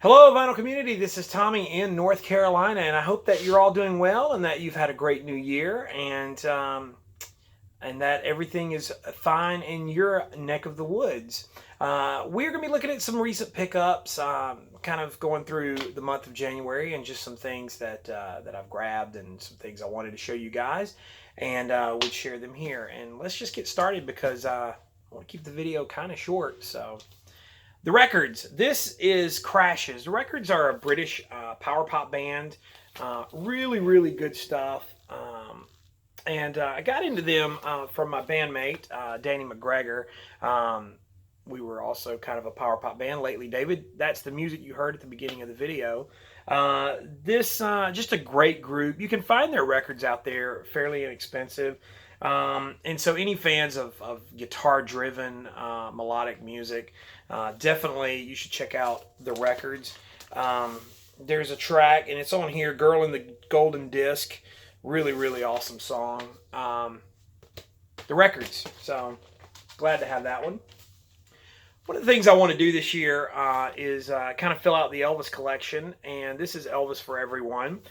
Hello, Vinyl Community. This is Tommy in North Carolina, and I hope that you're all doing well and that you've had a great new year and that everything is fine in your neck of the woods. We're going to be looking at some recent pickups, kind of going through the month of January, and just some things that I've grabbed and some things I wanted to show you guys, and would share them here. And let's just get started because I want to keep the video kind of short. So. The Records. This is Crashes. The Records are a British power pop band. Really good stuff. And I got into them from my bandmate, Danny McGregor. We were also kind of a power pop band lately. David, that's the music you heard at the beginning of the video. This just a great group. You can find their records out there fairly inexpensive. And so any fans of guitar-driven melodic music, definitely you should check out The Records. There's a track, and it's on here, Girl in the Golden Disc. Really awesome song. The Records. So glad to have that one. One of the things I want to do this year is kind of fill out the Elvis collection, and this is Elvis for Everyone.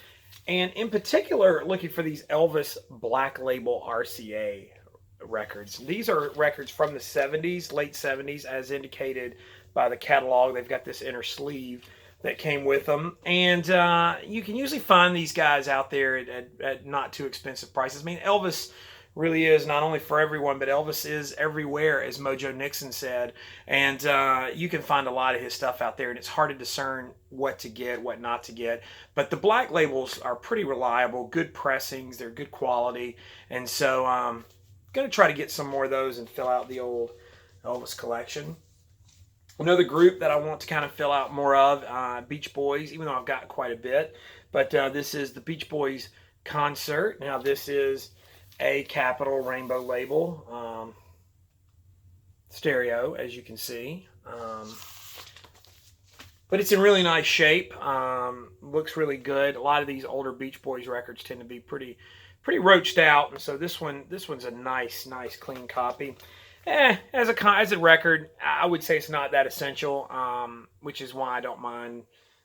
And in particular, looking for these Elvis Black Label RCA records. These are records from the 70s, late 70s, as indicated by the catalog. They've got this inner sleeve that came with them. And you can usually find these guys out there at not too expensive prices. I mean, Elvis really is not only for everyone, but Elvis is everywhere, as Mojo Nixon said. And you can find a lot of his stuff out there, and it's hard to discern what to get, what not to get. But the black labels are pretty reliable, good pressings, they're good quality. And so I'm going to try to get some more of those and fill out the old Elvis collection. Another group that I want to kind of fill out more of, Beach Boys, even though I've got quite a bit. But this is the Beach Boys Concert. Now this is a Capitol Rainbow label, stereo, as you can see, but it's in really nice shape. Looks really good. A lot of these older Beach Boys records tend to be pretty roached out, and so this one's a nice clean copy. As a record, I would say it's not that essential, which is why I don't mind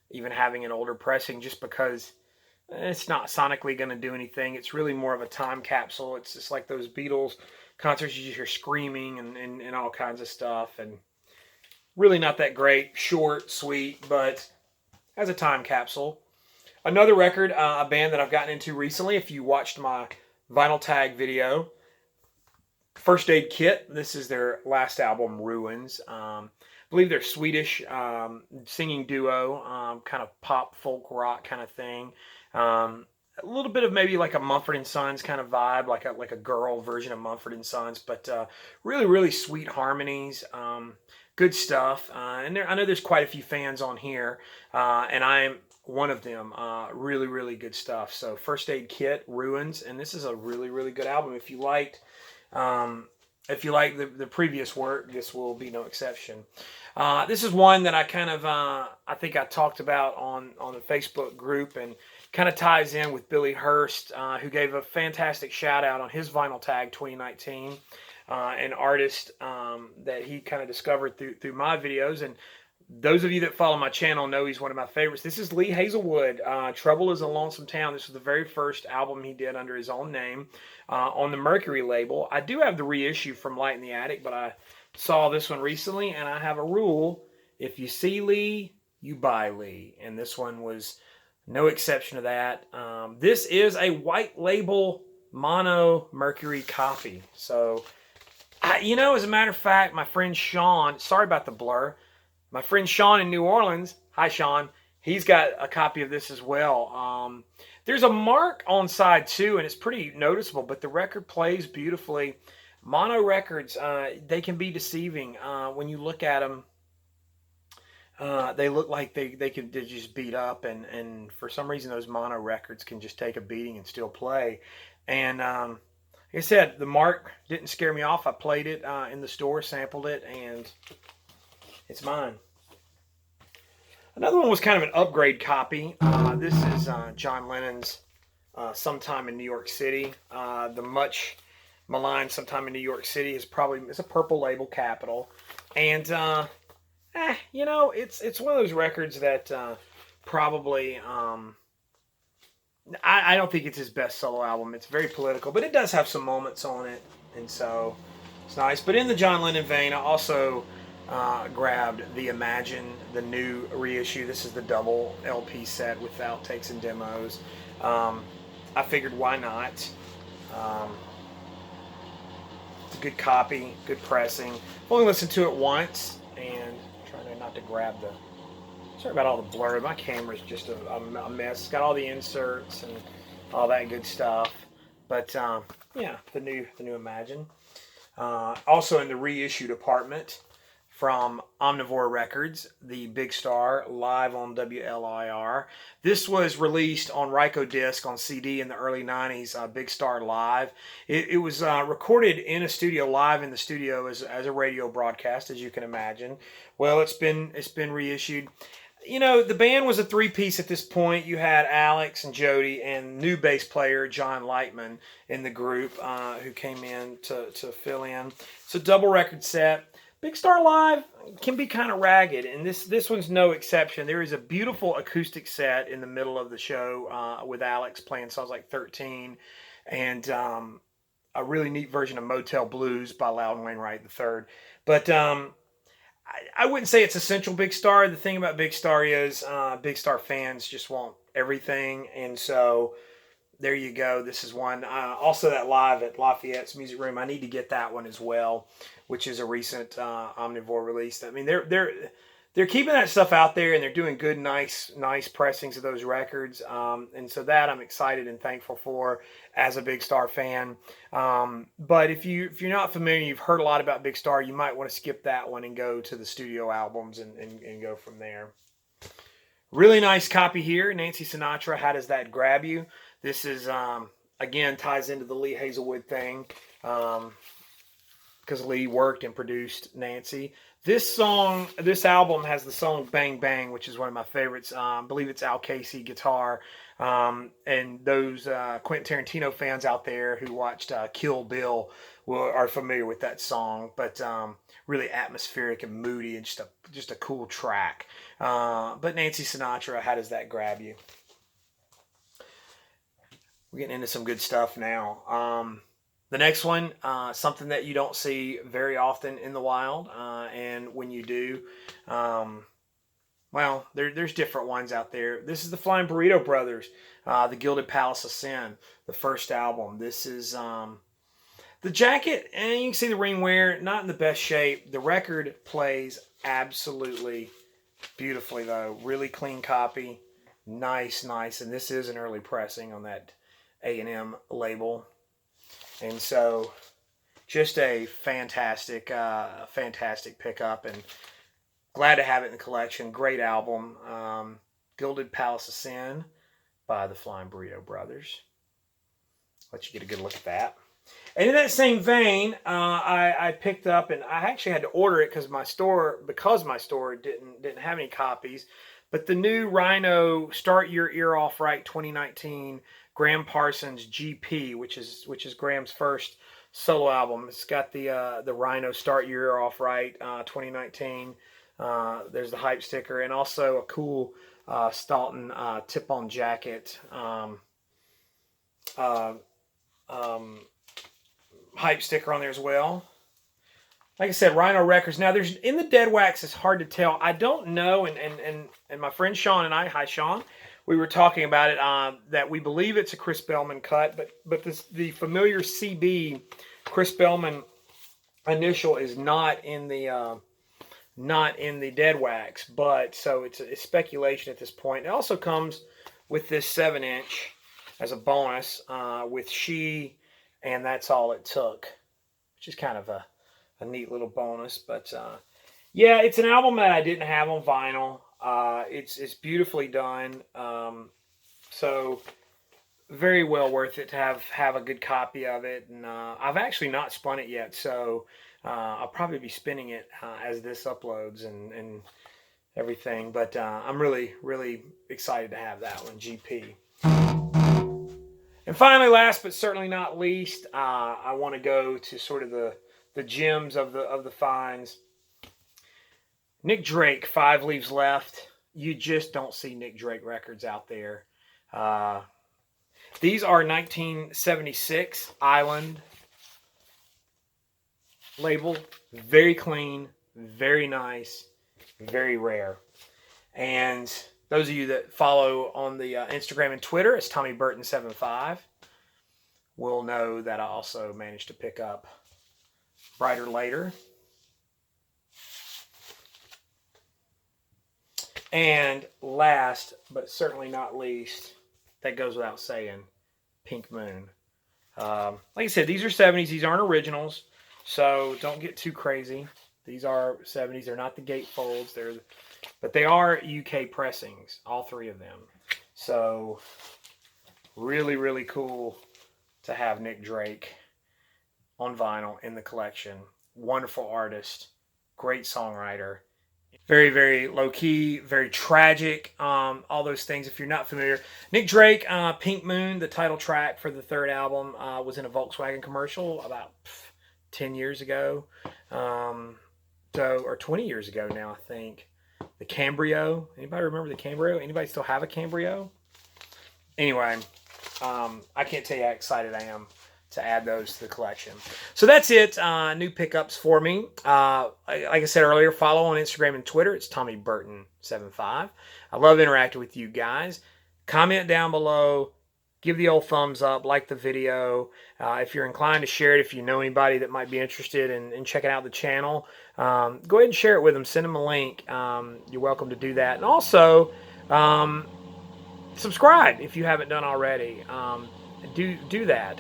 even having an older pressing, just because it's not sonically going to do anything. It's really more of a time capsule. It's just like those Beatles concerts you just hear screaming and all kinds of stuff. And really not that great. Short, sweet, but as a time capsule. Another record, a band that I've gotten into recently, if you watched my Vinyl Tag video, First Aid Kit. This is their last album, Ruins. I believe they're Swedish singing duo, kind of pop, folk, rock kind of thing. A little bit of maybe like a Mumford & Sons kind of vibe, like a girl version of Mumford & Sons, but really sweet harmonies, good stuff. And I know there's quite a few fans on here, and I'm one of them. Really good stuff. So First Aid Kit, Ruins, and this is a really good album. If you liked the previous work, this will be no exception. This is one that I kind of, I think I talked about on the Facebook group, and kind of ties in with Billy Hurst, who gave a fantastic shout out on his Vinyl Tag 2019, an artist that he kind of discovered through my videos. And those of you that follow my channel know he's one of my favorites. This is Lee Hazelwood, Trouble is a Lonesome Town. This was the very first album he did under his own name on the Mercury label. I do have the reissue from Light in the Attic, but I saw this one recently, and I have a rule: if you see Lee, you buy Lee. And this one was no exception to that. This is a white label mono Mercury copy. So, as a matter of fact, my friend Sean, sorry about the blur, my friend Sean in New Orleans, hi Sean, he's got a copy of this as well. There's a mark on side 2, and it's pretty noticeable, but the record plays beautifully. Mono records, they can be deceiving. When you look at them, they look like they just beat up, and for some reason those mono records can just take a beating and still play. And like I said, the mark didn't scare me off. I played it in the store, sampled it, and it's mine. Another one was kind of an upgrade copy. This is John Lennon's Sometime in New York City. The much maligned Sometime in New York City is a purple label, Capitol. And it's one of those records that probably I don't think it's his best solo album. It's very political, but it does have some moments on it, and so it's nice. But in the John Lennon vein, I also grabbed the Imagine, the new reissue. This is the double LP set with outtakes and demos. I figured why not. Um, it's a good copy, good pressing. I've only listened to it once, and I'm trying not to grab the. Sorry about all the blur. My camera's just a mess. It's got all the inserts and all that good stuff. But yeah, the new Imagine. Also in the reissue department from Omnivore Records, the Big Star live on WLIR. This was released on Ryko Disc on CD in the early 90s, Big Star Live. It was recorded in a studio, live in the studio as a radio broadcast, as you can imagine. Well, it's been reissued. The band was a three-piece at this point. You had Alex and Jody and new bass player John Lightman in the group who came in to fill in. It's a double record set. Big Star Live can be kind of ragged, and this one's no exception. There is a beautiful acoustic set in the middle of the show with Alex playing songs like 13 and a really neat version of Motel Blues by Loudon Wainwright III. But I wouldn't say it's essential Big Star. The thing about Big Star is Big Star fans just want everything, and so there you go. This is one. Also, that live at Lafayette's Music Room. I need to get that one as well, which is a recent Omnivore release. I mean, they're keeping that stuff out there, and they're doing good, nice pressings of those records. And so that I'm excited and thankful for as a Big Star fan. But if you're not familiar, you've heard a lot about Big Star, you might want to skip that one and go to the studio albums and go from there. Really nice copy here. Nancy Sinatra, How Does That Grab You? This is, again, ties into the Lee Hazelwood thing because Lee worked and produced Nancy. This album has the song Bang Bang, which is one of my favorites. I believe it's Al Casey guitar. And those Quentin Tarantino fans out there who watched Kill Bill are familiar with that song. But really atmospheric and moody and just a cool track. But Nancy Sinatra, How Does That Grab You? We're getting into some good stuff now. The next one, something that you don't see very often in the wild, and when you do, well, there's different ones out there. This is the Flying Burrito Brothers, The Gilded Palace of Sin, the first album. This is the jacket, and you can see the ring wear, not in the best shape. The record plays absolutely beautifully, though. Really clean copy, nice, and this is an early pressing on that A&M label. And so just a fantastic pickup, and glad to have it in the collection. Great album. Gilded Palace of Sin by the Flying Burrito Brothers. Let you get a good look at that. And in that same vein, I picked up, and I actually had to order it because my store didn't have any copies. But the new Rhino Start Your Ear Off Right 2019 Gram Parsons GP, which is Graham's first solo album. It's got the Rhino Start Your Ear Off Right 2019. There's the hype sticker, and also a cool Staunton tip-on jacket hype sticker on there as well. Like I said, Rhino Records. Now, there's in the dead wax, it's hard to tell. I don't know, and my friend Sean and I, hi Sean, we were talking about it, that we believe it's a Chris Bellman cut, but the familiar CB Chris Bellman initial is not in the dead wax, but so it's speculation at this point. It also comes with this 7-inch as a bonus with She and That's All It Took, which is kind of a neat little bonus. But yeah, it's an album that I didn't have on vinyl. It's beautifully done. So very well worth it to have a good copy of it. And I've actually not spun it yet, so I'll probably be spinning it as this uploads and everything. But I'm really, really excited to have that one, GP. And finally, last but certainly not least, I want to go to sort of the gems of the finds. Nick Drake, Five Leaves Left. You just don't see Nick Drake records out there. These are 1976 Island label. Very clean, very nice, very rare. And those of you that follow on the Instagram and Twitter, it's Tommy Burton 75, will know that I also managed to pick up Brighter Later. And last, but certainly not least, that goes without saying, Pink Moon. Like I said, these are 70s. These aren't originals, so don't get too crazy. These are 70s. They're not the gatefolds. But they are UK pressings, all three of them. So really, really cool to have Nick Drake on vinyl in the collection. Wonderful artist, great songwriter. Very, very low-key, very tragic, all those things. If you're not familiar, Nick Drake, Pink Moon, the title track for the third album, was in a Volkswagen commercial about 10 years ago. Or 20 years ago now, I think. The Cambrio. Anybody remember the Cambrio? Anybody still have a Cambrio? Anyway, I can't tell you how excited I am to add those to the collection. So that's it. New pickups for me. Like I said earlier, follow on Instagram and Twitter. It's Tommy Burton 75. I love interacting with you guys. Comment down below. Give the old thumbs up. Like the video. If you're inclined to share it, if you know anybody that might be interested in checking out the channel, go ahead and share it with them. Send them a link. You're welcome to do that. And also, subscribe if you haven't done already. Do that.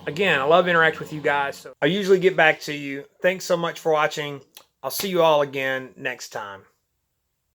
Again, I love interacting with you guys, so I usually get back to you. Thanks so much for watching. I'll see you all again next time.